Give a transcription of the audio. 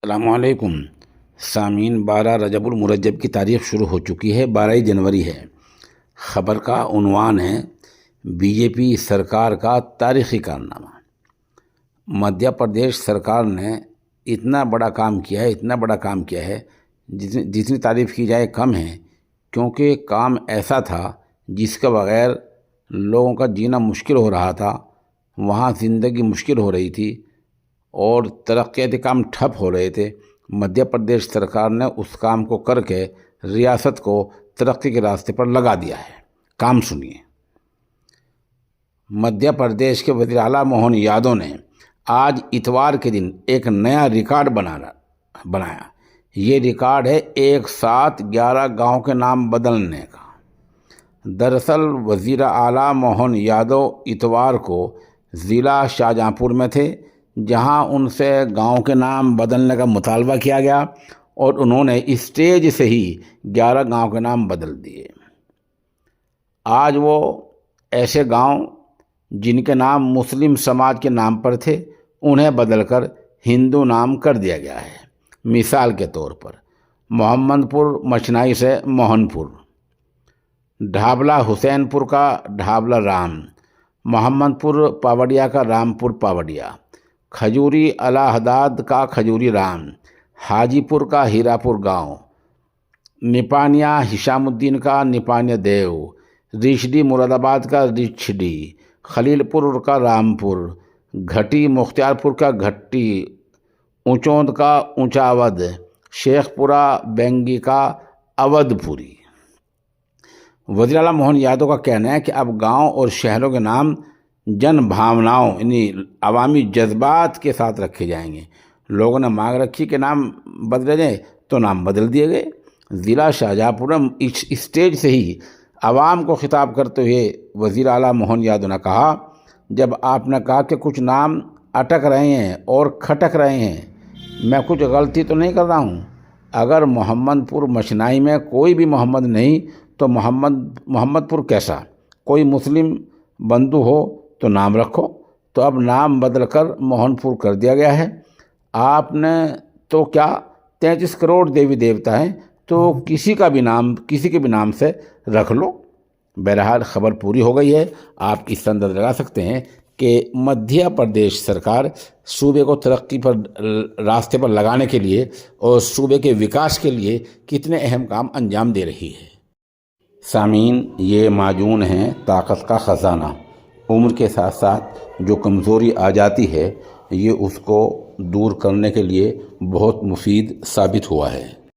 अस्सलामुअलैकुम सामीन। 12 रजबुल मुरज्जब की तारीख़ शुरू हो चुकी है। 12 जनवरी है। ख़बर का उन्वान है बीजेपी सरकार का तारीख़ी कारनामा। मध्य प्रदेश सरकार ने इतना बड़ा काम किया है, जितनी तारीफ़ की जाए कम है, क्योंकि काम ऐसा था जिसके बग़ैर लोगों का जीना मुश्किल हो रहा था। वहाँ ज़िंदगी मुश्किल हो रही थी और तरक्याती काम ठप हो रहे थे। मध्य प्रदेश सरकार ने उस काम को करके रियासत को तरक्की के रास्ते पर लगा दिया है। काम सुनिए। मध्य प्रदेश के वज़ीर आला मोहन यादव ने आज इतवार के दिन एक नया रिकॉर्ड बनाया। ये रिकॉर्ड है एक साथ 11 गांव के नाम बदलने का। दरअसल वज़ीर आला मोहन यादव इतवार को ज़िला शाहजहाँपुर में थे, जहां उनसे गांव के नाम बदलने का मुतालबा किया गया और उन्होंने स्टेज से ही 11 गांव के नाम बदल दिए। आज वो ऐसे गांव जिनके नाम मुस्लिम समाज के नाम पर थे, उन्हें बदलकर हिंदू नाम कर दिया गया है। मिसाल के तौर पर मोहम्मदपुर मचनाई से मोहनपुर, ढाबला हुसैनपुर का ढाबला राम, मोहम्मदपुर पावड़िया का रामपुर पावड़िया, खजूरी अलाहदाद का खजूरी राम, हाजीपुर का हीरापुर गांव, निपानिया हिशामुद्दीन का निपानिया देव, रिछडी मुरादाबाद का रिछडी, खलीलपुर का रामपुर, घटी मुख्तियारपुर का घट्टी, ऊंचौंद का ऊंचावद, शेखपुरा बेंगी का अवधपुरी। वज़ीर आला मोहन यादव का कहना है कि अब गांव और शहरों के नाम जन भावनाओं यानी अवामी जज्बात के साथ रखे जाएंगे। लोगों ने मांग रखी कि नाम बदले जाए तो नाम बदल दिए गए। ज़िला शाहजहाँपुर में इस स्टेज से ही आवाम को खिताब करते हुए वज़ीर आला मोहन यादव ने कहा, जब आपने कहा कि कुछ नाम अटक रहे हैं और खटक रहे हैं, मैं कुछ गलती तो नहीं कर रहा हूँ। अगर मोहम्मदपुर मचनाई में कोई भी मोहम्मद नहीं तो मोहम्मदपुर कैसा? कोई मुस्लिम बंधु हो तो नाम रखो। तो अब नाम बदलकर मोहनपुर कर दिया गया है। आपने तो क्या 33 करोड़ देवी देवता हैं, तो किसी के भी नाम से रख लो। बहरहाल खबर पूरी हो गई है। आप इस अंदाज़ा लगा सकते हैं कि मध्य प्रदेश सरकार सूबे को तरक्की पर रास्ते पर लगाने के लिए और सूबे के विकास के लिए कितने अहम काम अंजाम दे रही है। सामीन, ये माजून है ताकत का ख़जाना। उम्र के साथ साथ जो कमज़ोरी आ जाती है, ये उसको दूर करने के लिए बहुत मुफीद साबित हुआ है।